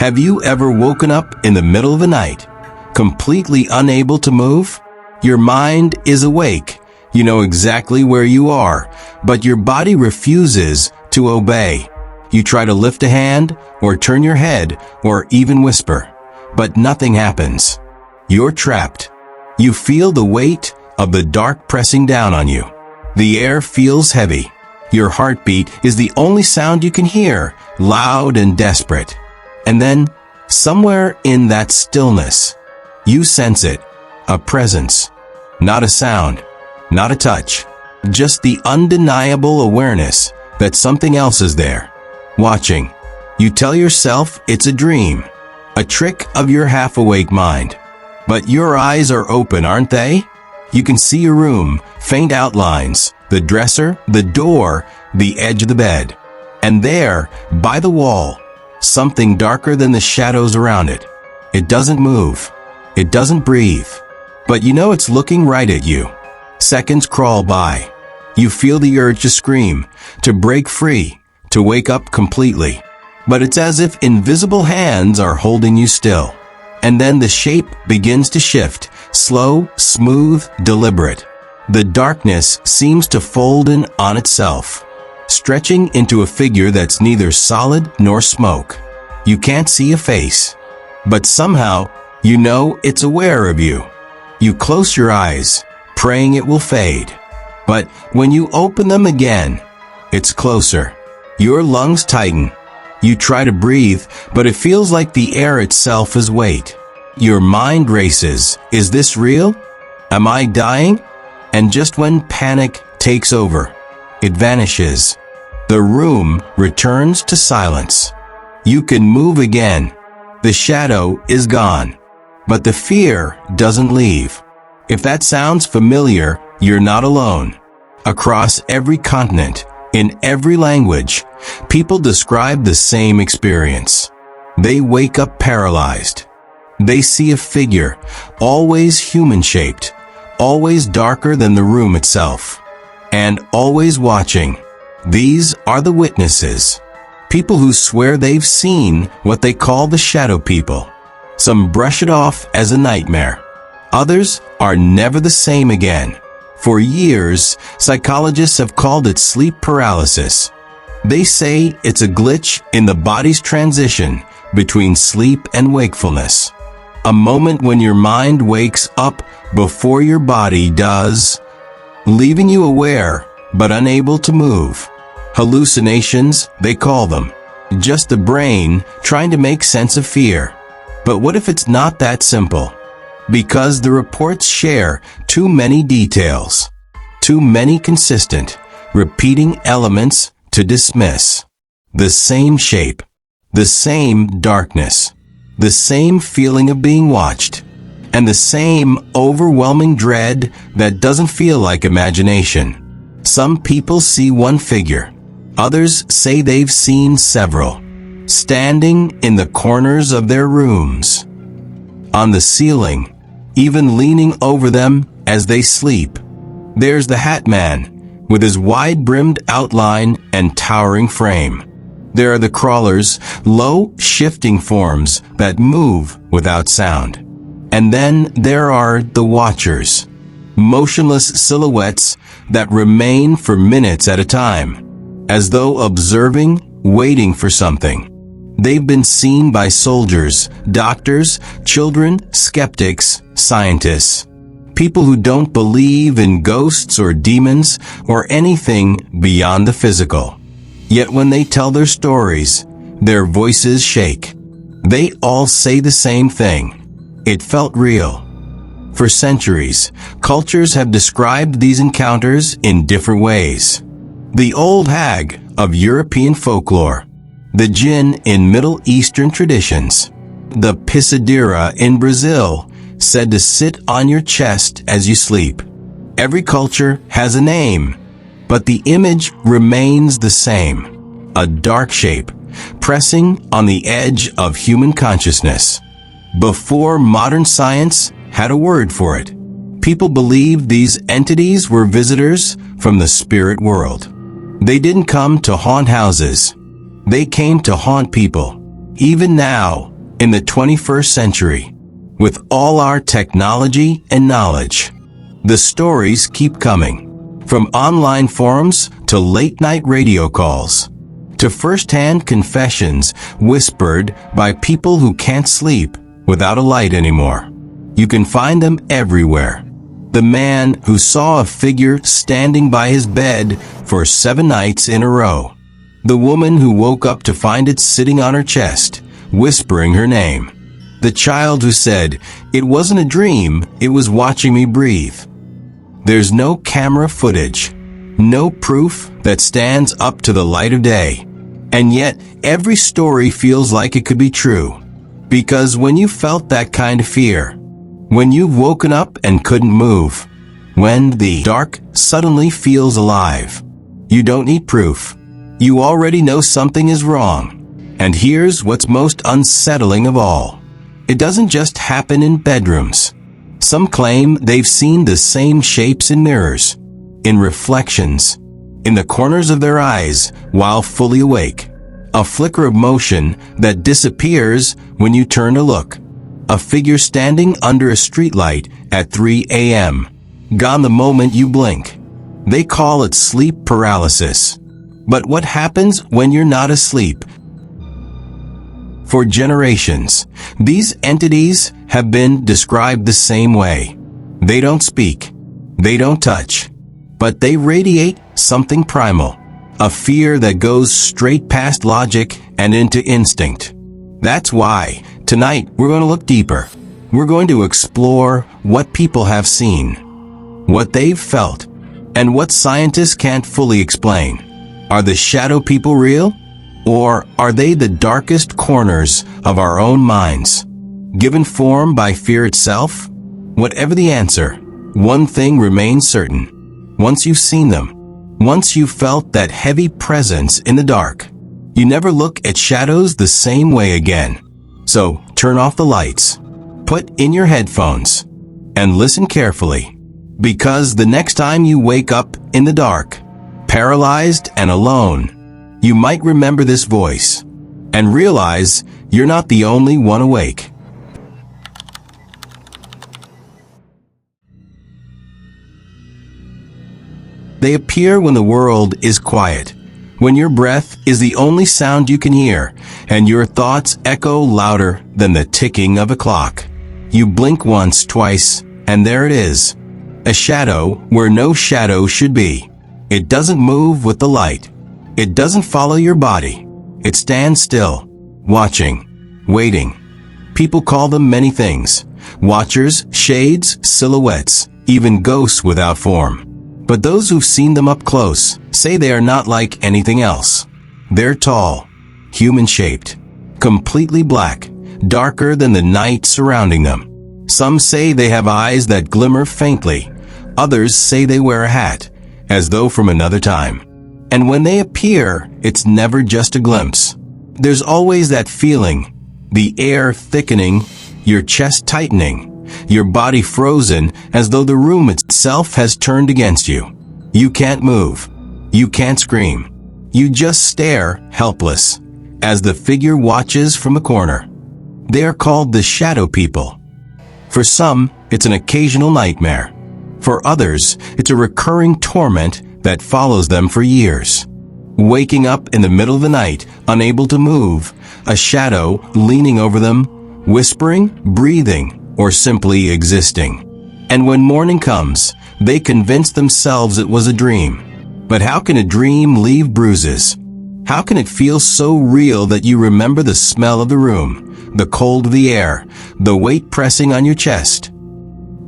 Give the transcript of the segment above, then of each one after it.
Have you ever woken up in the middle of the night, completely unable to move? Your mind is awake. You know exactly where you are, but your body refuses to obey. You try to lift a hand, or turn your head, or even whisper, but nothing happens. You're trapped. You feel the weight of the dark pressing down on you. The air feels heavy. Your heartbeat is the only sound you can hear, loud and desperate. And then, somewhere in that stillness, you sense it, a presence. Not a sound, not a touch, just the undeniable awareness that something else is there, watching. You tell yourself it's a dream, a trick of your half-awake mind. But your eyes are open, aren't they? You can see your room, faint outlines, the dresser, the door, the edge of the bed. And there, by the wall, something darker than the shadows around it. It doesn't move. It doesn't breathe. But you know it's looking right at you. Seconds crawl by. You feel the urge to scream, to break free, to wake up completely. But it's as if invisible hands are holding you still. And then the shape begins to shift, slow, smooth, deliberate. The darkness seems to fold in on itself, stretching into a figure that's neither solid nor smoke. You can't see a face, but somehow you know it's aware of you. You close your eyes, praying it will fade. But when you open them again, it's closer. Your lungs tighten. You try to breathe, but it feels like the air itself is weight. Your mind races. Is this real? Am I dying? And just when panic takes over, it vanishes. The room returns to silence. You can move again. The shadow is gone. But the fear doesn't leave. If that sounds familiar, you're not alone. Across every continent, in every language, people describe the same experience. They wake up paralyzed. They see a figure, always human-shaped, always darker than the room itself, and always watching. These are the witnesses. People who swear they've seen what they call the shadow people. Some brush it off as a nightmare. Others are never the same again. For years, psychologists have called it sleep paralysis. They say it's a glitch in the body's transition between sleep and wakefulness. A moment when your mind wakes up before your body does, leaving you aware but unable to move. Hallucinations, they call them. Just the brain trying to make sense of fear. But what if it's not that simple? Because the reports share too many details, too many consistent, repeating elements to dismiss. The same shape, the same darkness, the same feeling of being watched, and the same overwhelming dread that doesn't feel like imagination. Some people see one figure. Others say they've seen several, standing in the corners of their rooms, on the ceiling, even leaning over them as they sleep. There's the Hat Man, with his wide-brimmed outline and towering frame. There are the crawlers, low, shifting forms that move without sound. And then there are the Watchers, motionless silhouettes that remain for minutes at a time, as though observing, waiting for something. They've been seen by soldiers, doctors, children, skeptics, scientists, people who don't believe in ghosts or demons or anything beyond the physical. Yet when they tell their stories, their voices shake. They all say the same thing. It felt real. For centuries, cultures have described these encounters in different ways. The old hag of European folklore, the jinn in Middle Eastern traditions, the pisadera in Brazil, said to sit on your chest as you sleep. Every culture has a name, but the image remains the same. A dark shape, pressing on the edge of human consciousness. Before modern science had a word for it, people believed these entities were visitors from the spirit world. They didn't come to haunt houses. They came to haunt people. Even now, in the 21st century, with all our technology and knowledge, the stories keep coming. From online forums to late-night radio calls, to first-hand confessions whispered by people who can't sleep without a light anymore. You can find them everywhere. The man who saw a figure standing by his bed for 7 nights in a row. The woman who woke up to find it sitting on her chest, whispering her name. The child who said, "It wasn't a dream, it was watching me breathe." There's no camera footage, no proof that stands up to the light of day. And yet, every story feels like it could be true. Because when you felt that kind of fear, when you've woken up and couldn't move, when the dark suddenly feels alive, you don't need proof. You already know something is wrong. And here's what's most unsettling of all. It doesn't just happen in bedrooms. Some claim they've seen the same shapes in mirrors, in reflections, in the corners of their eyes while fully awake. A flicker of motion that disappears when you turn to look. A figure standing under a streetlight at 3 a.m. Gone the moment you blink. They call it sleep paralysis. But what happens when you're not asleep? For generations, these entities have been described the same way. They don't speak. They don't touch. But they radiate something primal. A fear that goes straight past logic and into instinct. That's why, tonight, we're going to look deeper. We're going to explore what people have seen, what they've felt, and what scientists can't fully explain. Are the shadow people real? Or are they the darkest corners of our own minds, given form by fear itself? Whatever the answer, one thing remains certain. Once you've seen them, once you've felt that heavy presence in the dark, you never look at shadows the same way again. So, turn off the lights, put in your headphones, and listen carefully. Because the next time you wake up in the dark, paralyzed and alone, you might remember this voice and realize you're not the only one awake. They appear when the world is quiet, when your breath is the only sound you can hear, and your thoughts echo louder than the ticking of a clock. You blink once, twice, and there it is. A shadow where no shadow should be. It doesn't move with the light. It doesn't follow your body. It stands still, watching, waiting. People call them many things. Watchers, shades, silhouettes, even ghosts without form. But those who've seen them up close say they are not like anything else. They're tall, human-shaped, completely black, darker than the night surrounding them. Some say they have eyes that glimmer faintly. Others say they wear a hat, as though from another time. And when they appear, it's never just a glimpse. There's always that feeling, the air thickening, your chest tightening, your body frozen as though the room itself has turned against you. You can't move. You can't scream. You just stare, helpless, as the figure watches from a corner. They are called the shadow people. For some, it's an occasional nightmare. For others, it's a recurring torment that follows them for years. Waking up in the middle of the night, unable to move, a shadow leaning over them, whispering, breathing, or simply existing. And when morning comes, they convince themselves it was a dream. But how can a dream leave bruises? How can it feel so real that you remember the smell of the room, the cold of the air, the weight pressing on your chest?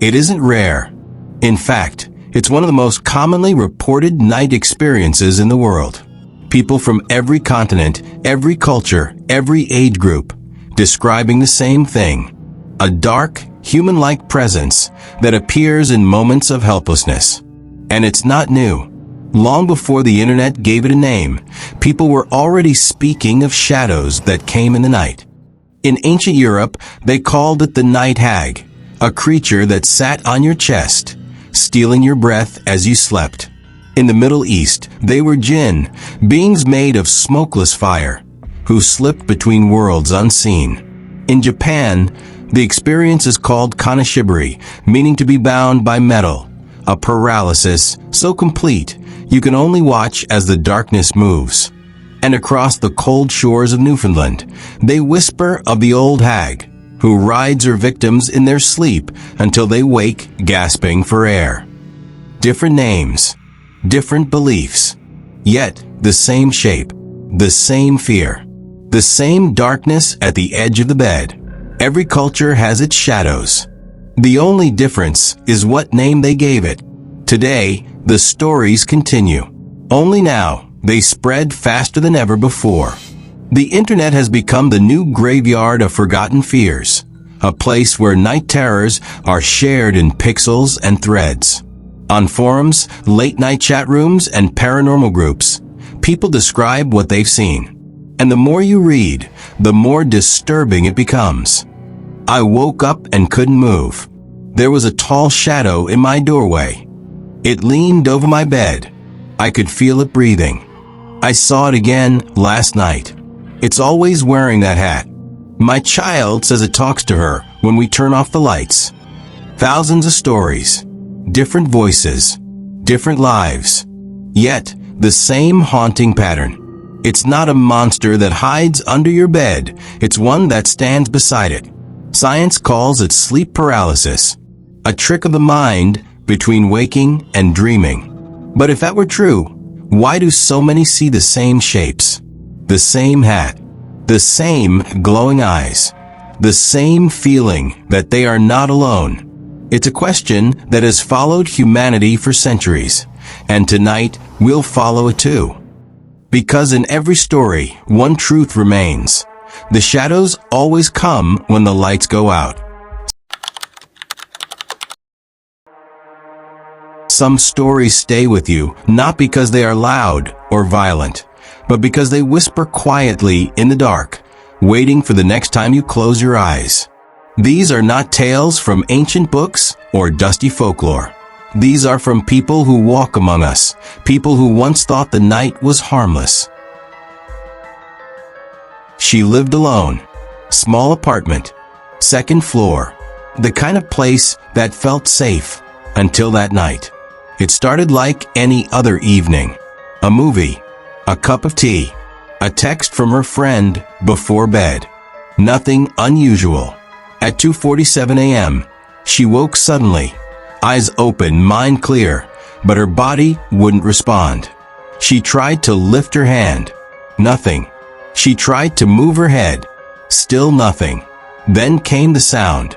It isn't rare. In fact, it's one of the most commonly reported night experiences in the world. People from every continent, every culture, every age group, describing the same thing. A dark, human-like presence that appears in moments of helplessness. And it's not new. Long before the internet gave it a name, people were already speaking of shadows that came in the night. In ancient Europe, they called it the night hag, a creature that sat on your chest, stealing your breath as you slept. In the Middle East, they were jinn, beings made of smokeless fire, who slipped between worlds unseen. In Japan, the experience is called kanashibari, meaning to be bound by metal, a paralysis so complete you can only watch as the darkness moves. And across the cold shores of Newfoundland, they whisper of the old hag, who rides her victims in their sleep until they wake gasping for air. Different names, different beliefs, yet the same shape, the same fear, the same darkness at the edge of the bed. Every culture has its shadows. The only difference is what name they gave it. Today, the stories continue. Only now, they spread faster than ever before. The internet has become the new graveyard of forgotten fears, a place where night terrors are shared in pixels and threads. On forums, late-night chat rooms, and paranormal groups, people describe what they've seen. And the more you read, the more disturbing it becomes. I woke up and couldn't move. There was a tall shadow in my doorway. It leaned over my bed. I could feel it breathing. I saw it again last night. It's always wearing that hat. My child says it talks to her when we turn off the lights. Thousands of stories, different voices, different lives, yet the same haunting pattern. It's not a monster that hides under your bed. It's one that stands beside it. Science calls it sleep paralysis, a trick of the mind between waking and dreaming. But if that were true, why do so many see the same shapes, the same hat, the same glowing eyes, the same feeling that they are not alone? It's a question that has followed humanity for centuries, and tonight we'll follow it too. Because in every story, one truth remains. The shadows always come when the lights go out. Some stories stay with you, not because they are loud or violent, but because they whisper quietly in the dark, waiting for the next time you close your eyes. These are not tales from ancient books or dusty folklore. These are from people who walk among us, people who once thought the night was harmless. She lived alone. Small apartment. Second floor. The kind of place that felt safe until that night. It started like any other evening. A movie. A cup of tea. A text from her friend before bed. Nothing unusual. At 2:47 a.m., she woke suddenly. Eyes open, mind clear, but her body wouldn't respond. She tried to lift her hand. Nothing. She tried to move her head. Still nothing. Then came the sound.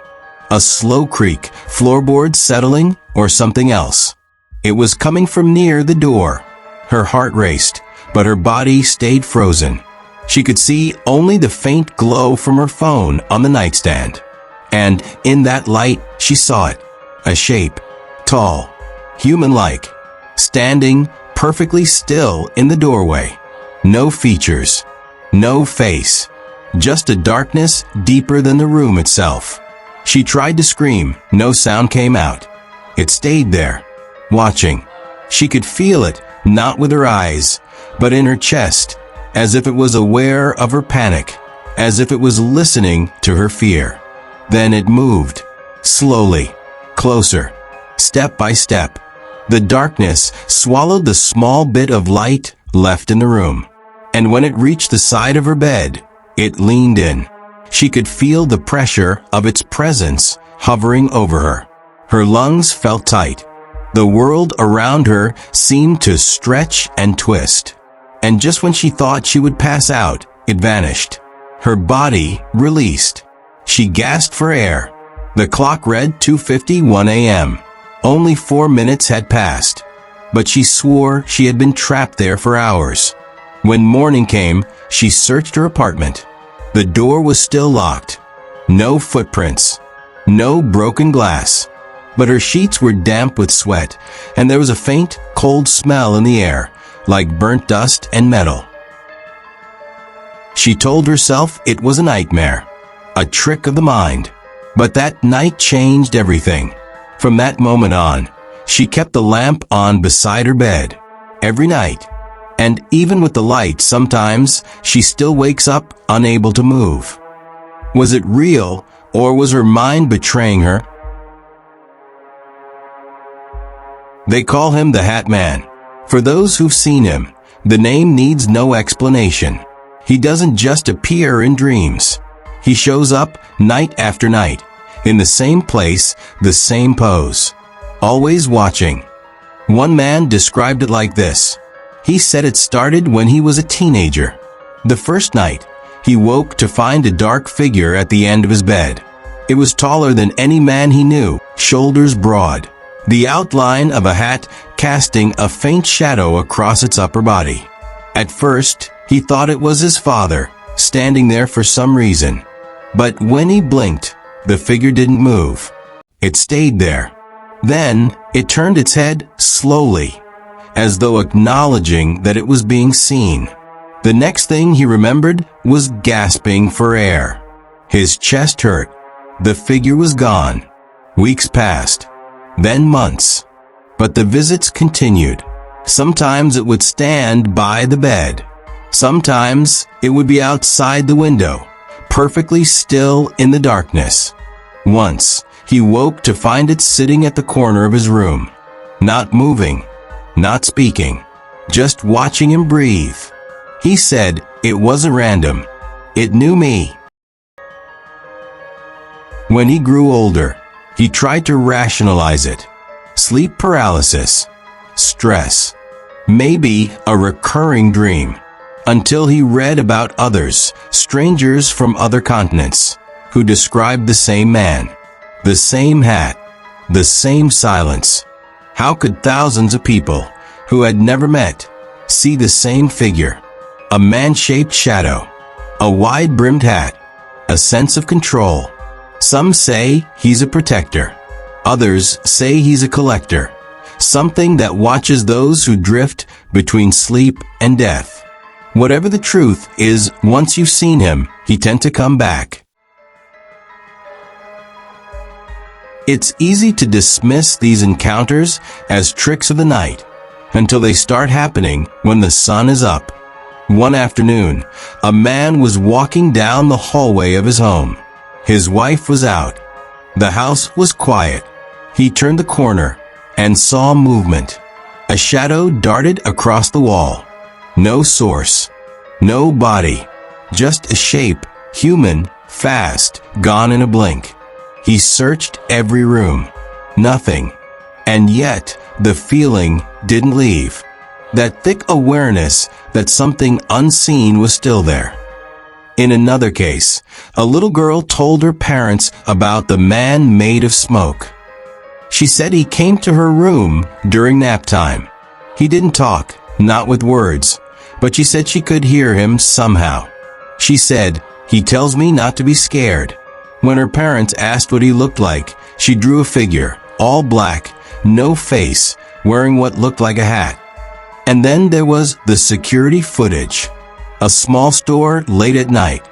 A slow creak, floorboards settling, or something else. It was coming from near the door. Her heart raced, but her body stayed frozen. She could see only the faint glow from her phone on the nightstand. And in that light, she saw it. A shape. Tall. Human-like. Standing perfectly still in the doorway. No features. No face. Just a darkness deeper than the room itself. She tried to scream. No sound came out. It stayed there, watching. She could feel it, not with her eyes, but in her chest, as if it was aware of her panic, as if it was listening to her fear. Then it moved, slowly, closer, step by step. The darkness swallowed the small bit of light left in the room. And when it reached the side of her bed, it leaned in. She could feel the pressure of its presence hovering over her. Her lungs felt tight. The world around her seemed to stretch and twist. And just when she thought she would pass out, it vanished. Her body released. She gasped for air. The clock read 2:51 a.m. Only 4 minutes had passed. But she swore she had been trapped there for hours. When morning came, she searched her apartment. The door was still locked. No footprints. No broken glass. But her sheets were damp with sweat, and there was a faint, cold smell in the air, like burnt dust and metal. She told herself it was a nightmare, a trick of the mind. But that night changed everything. From that moment on, she kept the lamp on beside her bed. Every night. And even with the light, sometimes she still wakes up unable to move. Was it real, or was her mind betraying her? They call him the Hat Man. For those who've seen him, the name needs no explanation. He doesn't just appear in dreams. He shows up night after night, in the same place, the same pose, always watching. One man described it like this. He said it started when he was a teenager. The first night, he woke to find a dark figure at the end of his bed. It was taller than any man he knew, shoulders broad, the outline of a hat casting a faint shadow across its upper body. At first, he thought it was his father, standing there for some reason. But when he blinked, the figure didn't move. It stayed there. Then, it turned its head slowly, as though acknowledging that it was being seen. The next thing he remembered was gasping for air. His chest hurt. The figure was gone. Weeks passed. Then months. But the visits continued. Sometimes it would stand by the bed. Sometimes it would be outside the window, perfectly still in the darkness. Once, he woke to find it sitting at the corner of his room. Not moving, not speaking, just watching him breathe. He said it wasn't random. It knew me. When he grew older, he tried to rationalize it. Sleep paralysis, stress, maybe a recurring dream. Until he read about others, strangers from other continents, who described the same man, the same hat, the same silence. How could thousands of people, who had never met, see the same figure? A man-shaped shadow, a wide-brimmed hat, a sense of control. Some say he's a protector. Others say he's a collector, something that watches those who drift between sleep and death. Whatever the truth is, once you've seen him, he tends to come back. It's easy to dismiss these encounters as tricks of the night, until they start happening when the sun is up. One afternoon, a man was walking down the hallway of his home. His wife was out. The house was quiet. He turned the corner and saw movement. A shadow darted across the wall. No source, no body, just a shape, human, fast, gone in a blink. He searched every room. Nothing. And yet, the feeling didn't leave. That thick awareness that something unseen was still there. In another case, a little girl told her parents about the man made of smoke. She said he came to her room during nap time. He didn't talk, not with words, but she said she could hear him somehow. She said, "He tells me not to be scared." When her parents asked what he looked like, she drew a figure, all black, no face, wearing what looked like a hat. And then there was the security footage. A small store late at night.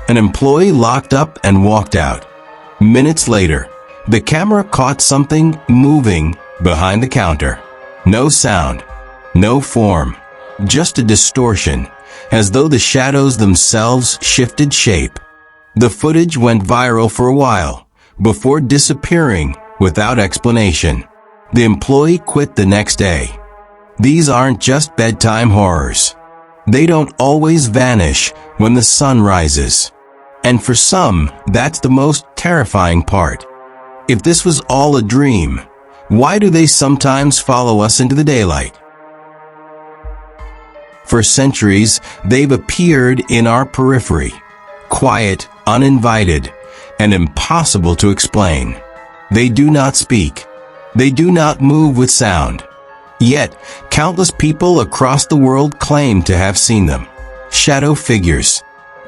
An employee locked up and walked out. Minutes later, the camera caught something moving behind the counter. No sound, no form, just a distortion, as though the shadows themselves shifted shape. The footage went viral for a while, before disappearing without explanation. The employee quit the next day. These aren't just bedtime horrors. They don't always vanish when the sun rises. And for some, that's the most terrifying part. If this was all a dream, why do they sometimes follow us into the daylight? For centuries, they've appeared in our periphery, quiet, uninvited, and impossible to explain. They do not speak. They do not move with sound. Yet, countless people across the world claim to have seen them. Shadow figures,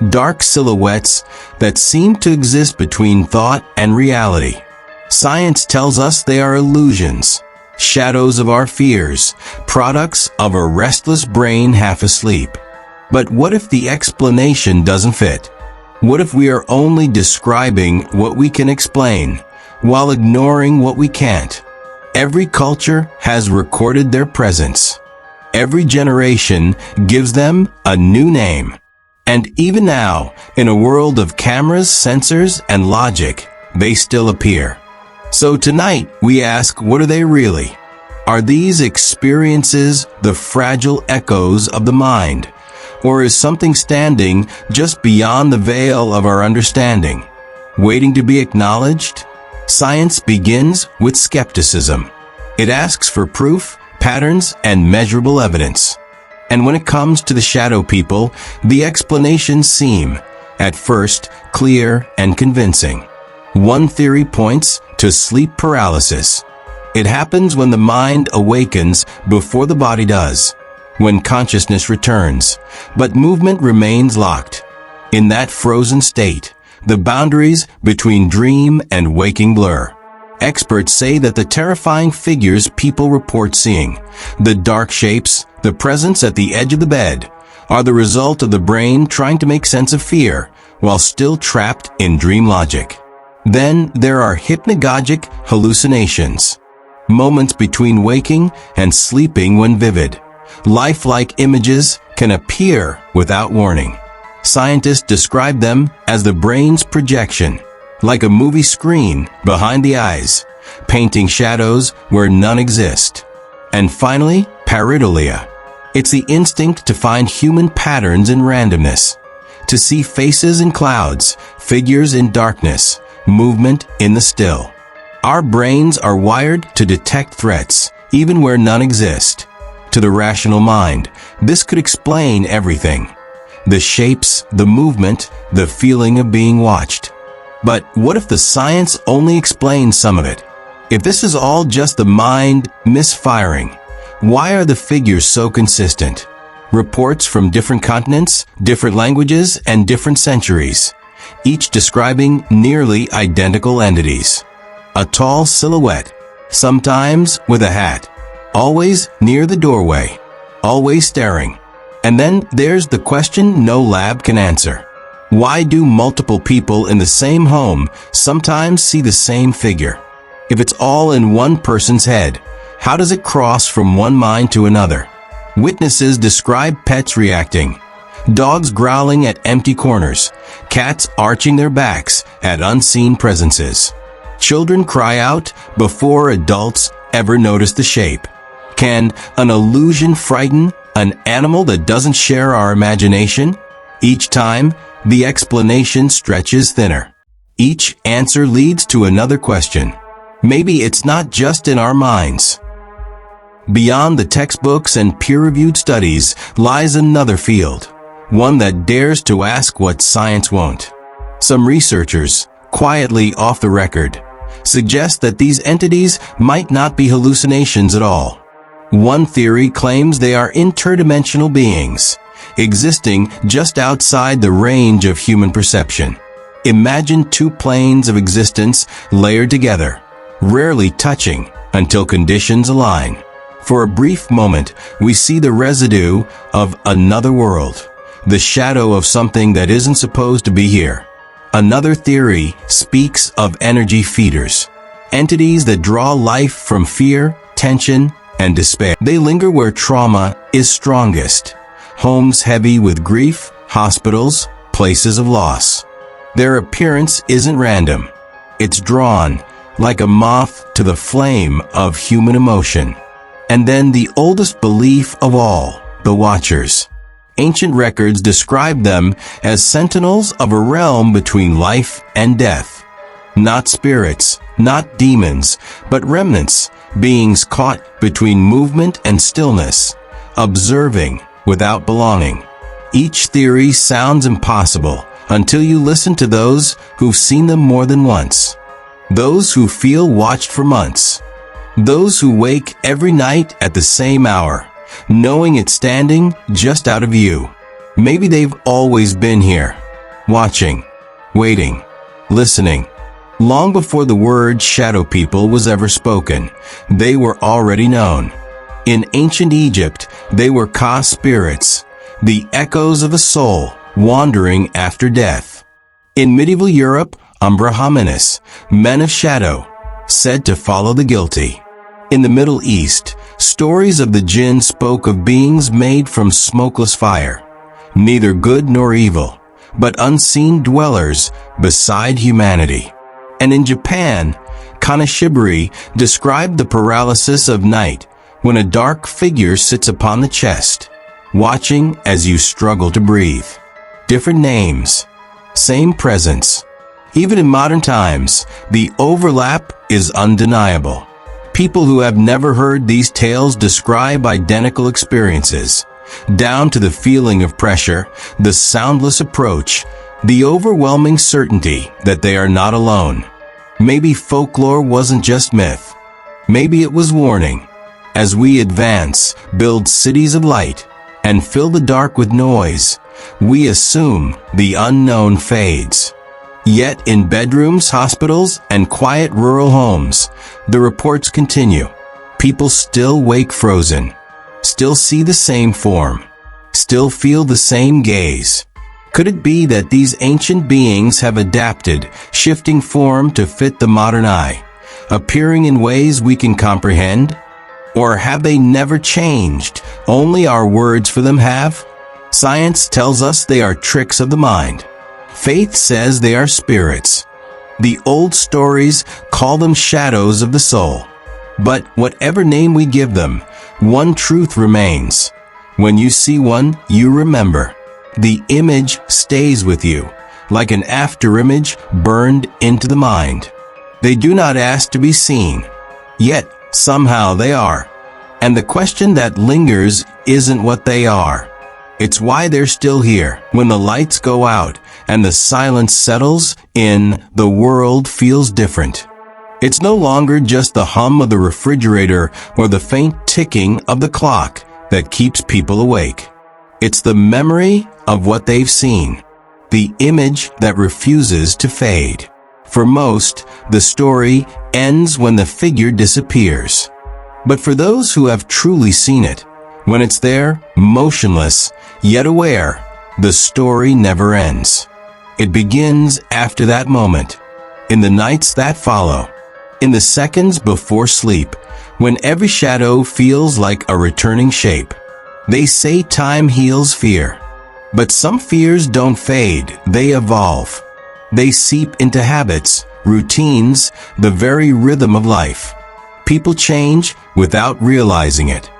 dark silhouettes that seem to exist between thought and reality. Science tells us they are illusions, shadows of our fears, products of a restless brain half asleep. But what if the explanation doesn't fit? What if we are only describing what we can explain, while ignoring what we can't? Every culture has recorded their presence. Every generation gives them a new name. And even now, in a world of cameras, sensors, and logic, they still appear. So tonight, we ask, what are they really? Are these experiences the fragile echoes of the mind? Or is something standing just beyond the veil of our understanding, waiting to be acknowledged? Science begins with skepticism. It asks for proof, patterns, and measurable evidence. And when it comes to the shadow people, the explanations seem, at first, clear and convincing. One theory points to sleep paralysis. It happens when the mind awakens before the body does, when consciousness returns, but movement remains locked. In that frozen state, the boundaries between dream and waking blur. Experts say that the terrifying figures people report seeing, the dark shapes, the presence at the edge of the bed, are the result of the brain trying to make sense of fear while still trapped in dream logic. Then there are hypnagogic hallucinations, moments between waking and sleeping when vivid, lifelike images can appear without warning. Scientists describe them as the brain's projection, like a movie screen behind the eyes, painting shadows where none exist. And finally, pareidolia. It's the instinct to find human patterns in randomness, to see faces in clouds, figures in darkness, movement in the still. Our brains are wired to detect threats, even where none exist. To the rational mind, this could explain everything. The shapes, the movement, the feeling of being watched. But what if the science only explains some of it? If this is all just the mind misfiring, why are the figures so consistent? Reports from different continents, different languages, and different centuries, each describing nearly identical entities. A tall silhouette, sometimes with a hat, always near the doorway, always staring. And then there's the question no lab can answer. Why do multiple people in the same home sometimes see the same figure? If it's all in one person's head, how does it cross from one mind to another? Witnesses describe pets reacting, dogs growling at empty corners, cats arching their backs at unseen presences. Children cry out before adults ever notice the shape. Can an illusion frighten an animal that doesn't share our imagination? Each time, the explanation stretches thinner. Each answer leads to another question. Maybe it's not just in our minds. Beyond the textbooks and peer-reviewed studies lies another field, one that dares to ask what science won't. Some researchers, quietly off the record, suggest that these entities might not be hallucinations at all. One theory claims they are interdimensional beings, existing just outside the range of human perception. Imagine two planes of existence layered together, rarely touching until conditions align. For a brief moment, we see the residue of another world, the shadow of something that isn't supposed to be here. Another theory speaks of energy feeders, entities that draw life from fear, tension, and despair. They linger where trauma is strongest, homes heavy with grief, hospitals, places of loss. Their appearance isn't random. It's drawn, like a moth to the flame of human emotion. And then the oldest belief of all, the Watchers. Ancient records describe them as sentinels of a realm between life and death. Not spirits, not demons, but remnants, beings caught between movement and stillness, observing without belonging. Each theory sounds impossible until you listen to those who've seen them more than once. Those who feel watched for months. Those who wake every night at the same hour, knowing it's standing just out of view. Maybe they've always been here, watching, waiting, listening. Long before the word shadow people was ever spoken, they were already known. In ancient Egypt, they were Ka spirits, the echoes of a soul wandering after death. In medieval Europe, Umbra Hominis, men of shadow, said to follow the guilty. In the Middle East, stories of the jinn spoke of beings made from smokeless fire, neither good nor evil, but unseen dwellers beside humanity. And in Japan, Kaneshibari described the paralysis of night when a dark figure sits upon the chest, watching as you struggle to breathe. Different names, same presence. Even in modern times, the overlap is undeniable. People who have never heard these tales describe identical experiences, down to the feeling of pressure, the soundless approach, the overwhelming certainty that they are not alone. Maybe folklore wasn't just myth. Maybe it was warning. As we advance, build cities of light, and fill the dark with noise, we assume the unknown fades. Yet in bedrooms, hospitals, and quiet rural homes, the reports continue. People still wake frozen, still see the same form, still feel the same gaze. Could it be that these ancient beings have adapted, shifting form to fit the modern eye, appearing in ways we can comprehend? Or have they never changed, only our words for them have? Science tells us they are tricks of the mind. Faith says they are spirits. The old stories call them shadows of the soul. But whatever name we give them, one truth remains. When you see one, you remember. The image stays with you, like an afterimage burned into the mind. They do not ask to be seen, yet somehow they are. And the question that lingers isn't what they are. It's why they're still here. When the lights go out and the silence settles in, the world feels different. It's no longer just the hum of the refrigerator or the faint ticking of the clock that keeps people awake. It's the memory of what they've seen, the image that refuses to fade. For most, the story ends when the figure disappears. But for those who have truly seen it, when it's there, motionless, yet aware, the story never ends. It begins after that moment, in the nights that follow, in the seconds before sleep, when every shadow feels like a returning shape. They say time heals fear, but some fears don't fade, they evolve. They seep into habits, routines, the very rhythm of life. People change without realizing it.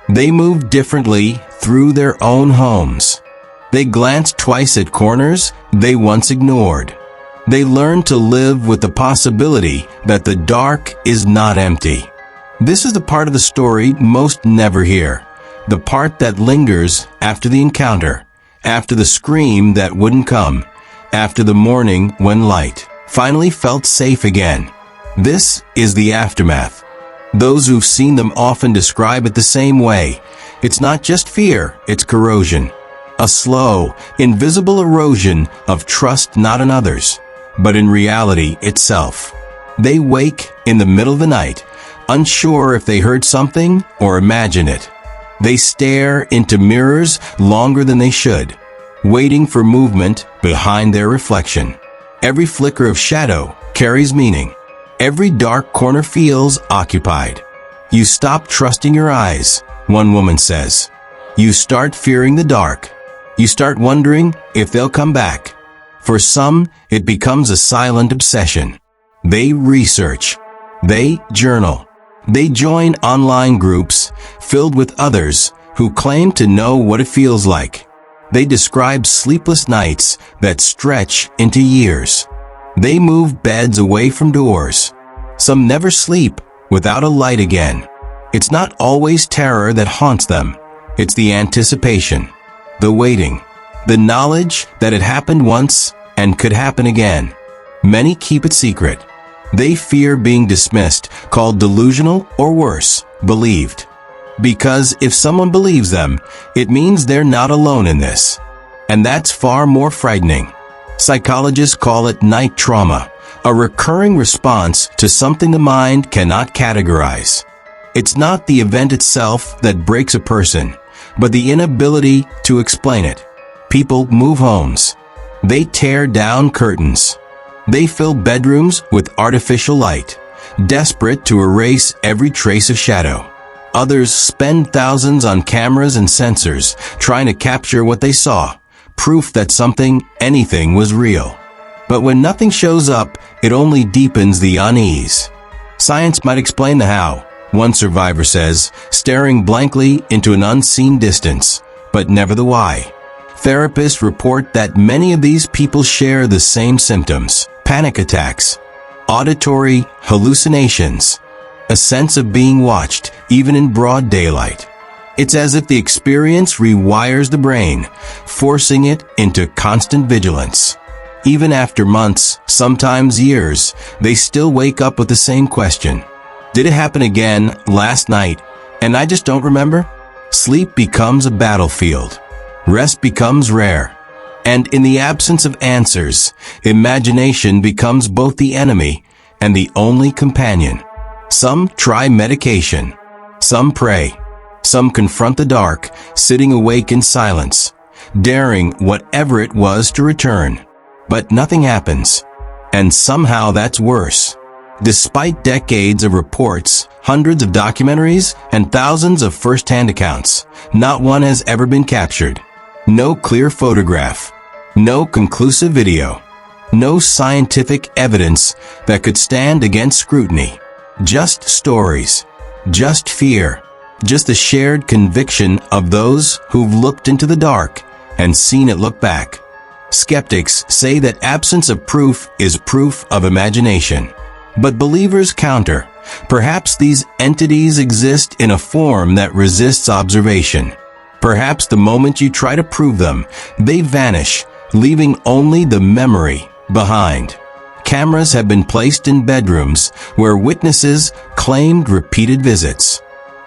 They move differently through their own homes. They glance twice at corners they once ignored. They learn to live with the possibility that the dark is not empty. This is the part of the story most never hear, the part that lingers after the encounter, after the scream that wouldn't come, after the morning when light finally felt safe again. This is the aftermath. Those who've seen them often describe it the same way. It's not just fear, it's corrosion. A slow, invisible erosion of trust not in others, but in reality itself. They wake in the middle of the night, unsure if they heard something or imagined it. They stare into mirrors longer than they should, waiting for movement behind their reflection. Every flicker of shadow carries meaning. Every dark corner feels occupied. You stop trusting your eyes, one woman says. You start fearing the dark. You start wondering if they'll come back. For some, it becomes a silent obsession. They research. They journal. They join online groups filled with others who claim to know what it feels like. They describe sleepless nights that stretch into years. They move beds away from doors. Some never sleep without a light again. It's not always terror that haunts them. It's the anticipation, the waiting, the knowledge that it happened once and could happen again. Many keep it secret. They fear being dismissed, called delusional, or worse, believed. Because if someone believes them, it means they're not alone in this. And that's far more frightening. Psychologists call it night trauma, a recurring response to something the mind cannot categorize. It's not the event itself that breaks a person, but the inability to explain it. People move homes. They tear down curtains. They fill bedrooms with artificial light, desperate to erase every trace of shadow. Others spend thousands on cameras and sensors, trying to capture what they saw, proof that anything was real. But when nothing shows up, it only deepens the unease. Science might explain the how, one survivor says, staring blankly into an unseen distance, but never the why. Therapists report that many of these people share the same symptoms: panic attacks, auditory hallucinations, a sense of being watched, even in broad daylight. It's as if the experience rewires the brain, forcing it into constant vigilance. Even after months, sometimes years, they still wake up with the same question. Did it happen again last night, and I just don't remember? Sleep becomes a battlefield. Rest becomes rare. And in the absence of answers, imagination becomes both the enemy and the only companion. Some try medication. Some pray. Some confront the dark, sitting awake in silence, daring whatever it was to return. But nothing happens. And somehow that's worse. Despite decades of reports, hundreds of documentaries, and thousands of first-hand accounts, not one has ever been captured. No clear photograph. No conclusive video. No scientific evidence that could stand against scrutiny. Just stories. Just fear. Just the shared conviction of those who've looked into the dark and seen it look back. Skeptics say that absence of proof is proof of imagination. But believers counter. Perhaps these entities exist in a form that resists observation. Perhaps the moment you try to prove them, they vanish, leaving only the memory behind. Cameras have been placed in bedrooms where witnesses claimed repeated visits.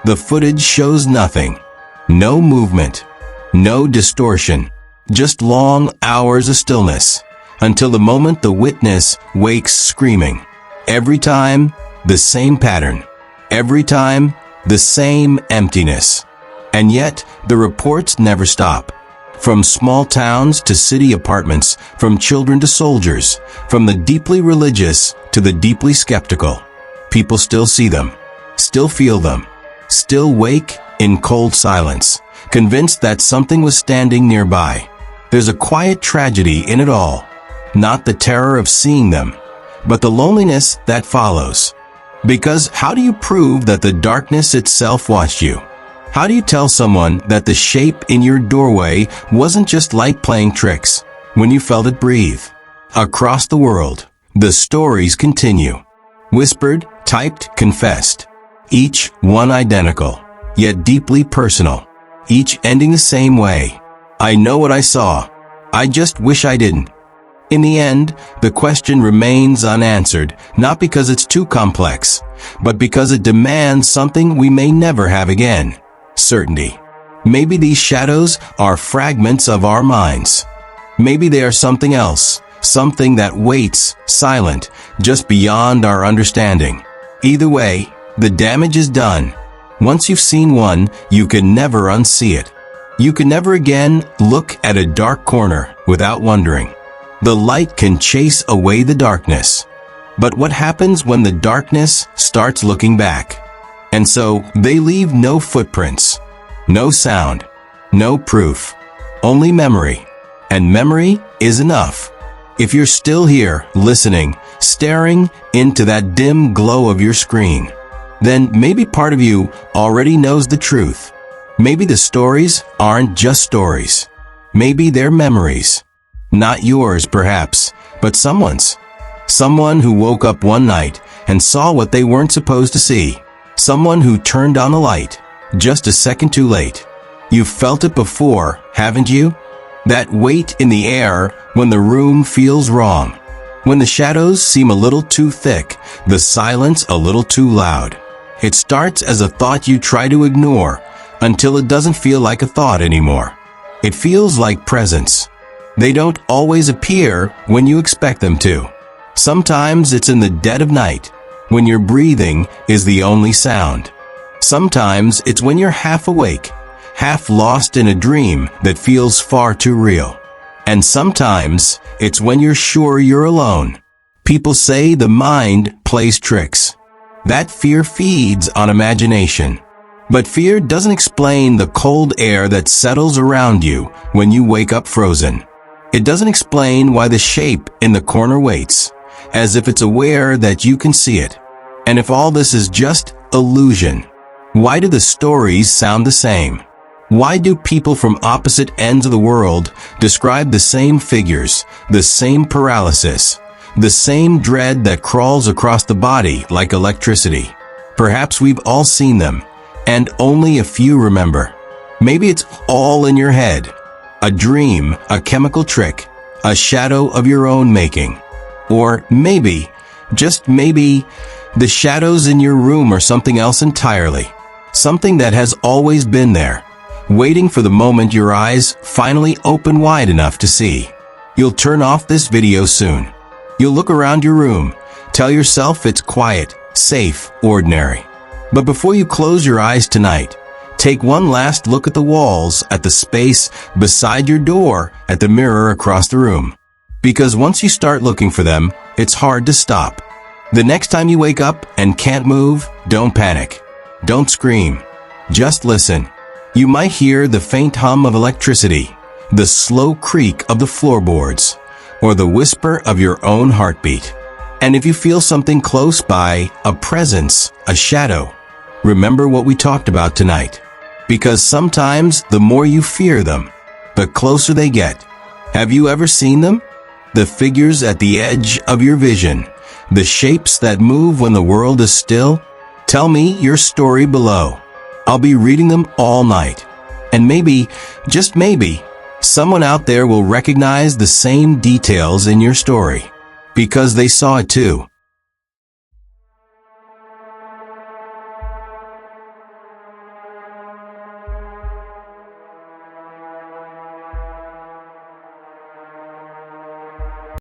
The footage shows nothing. No movement. No distortion. Just long hours of stillness, until the moment the witness wakes screaming. Every time, the same pattern. Every time, the same emptiness. And yet, the reports never stop. From small towns to city apartments, from children to soldiers, from the deeply religious to the deeply skeptical. People still see them, still feel them, still wake in cold silence, convinced that something was standing nearby. There's a quiet tragedy in it all. Not the terror of seeing them, but the loneliness that follows. Because how do you prove that the darkness itself watched you? How do you tell someone that the shape in your doorway wasn't just light playing tricks when you felt it breathe? Across the world, the stories continue. Whispered, typed, confessed. Each one identical, yet deeply personal. Each ending the same way. I know what I saw. I just wish I didn't. In the end, the question remains unanswered, not because it's too complex, but because it demands something we may never have again. Certainty. Maybe these shadows are fragments of our minds. Maybe they are something else, something that waits, silent, just beyond our understanding. Either way, the damage is done. Once you've seen one, you can never unsee it. You can never again look at a dark corner without wondering. The light can chase away the darkness. But what happens when the darkness starts looking back? And so they leave no footprints, no sound, no proof, only memory. And memory is enough. If you're still here, listening, staring into that dim glow of your screen, then maybe part of you already knows the truth. Maybe the stories aren't just stories. Maybe they're memories. Not yours, perhaps, but someone's. Someone who woke up one night and saw what they weren't supposed to see. Someone who turned on the light just a second too late. You've felt it before, haven't you? That weight in the air when the room feels wrong. When the shadows seem a little too thick, the silence a little too loud. It starts as a thought you try to ignore until it doesn't feel like a thought anymore. It feels like presence. They don't always appear when you expect them to. Sometimes it's in the dead of night, when your breathing is the only sound. Sometimes it's when you're half awake, half lost in a dream that feels far too real. And sometimes it's when you're sure you're alone. People say the mind plays tricks. That fear feeds on imagination. But fear doesn't explain the cold air that settles around you when you wake up frozen. It doesn't explain why the shape in the corner waits, as if it's aware that you can see it. And if all this is just illusion, why do the stories sound the same? Why do people from opposite ends of the world describe the same figures, the same paralysis, the same dread that crawls across the body like electricity? Perhaps we've all seen them, and only a few remember. Maybe it's all in your head. A dream, a chemical trick, a shadow of your own making. Or maybe, just maybe, the shadows in your room are something else entirely. Something that has always been there, waiting for the moment your eyes finally open wide enough to see. You'll turn off this video soon. You'll look around your room, tell yourself it's quiet, safe, ordinary. But before you close your eyes tonight, take one last look at the walls, at the space beside your door, at the mirror across the room. Because once you start looking for them, it's hard to stop. The next time you wake up and can't move, don't panic. Don't scream. Just listen. You might hear the faint hum of electricity, the slow creak of the floorboards, or the whisper of your own heartbeat. And if you feel something close by, a presence, a shadow, remember what we talked about tonight. Because sometimes the more you fear them, the closer they get. Have you ever seen them? The figures at the edge of your vision, the shapes that move when the world is still? Tell me your story below. I'll be reading them all night. And maybe, just maybe, someone out there will recognize the same details in your story. Because they saw it too.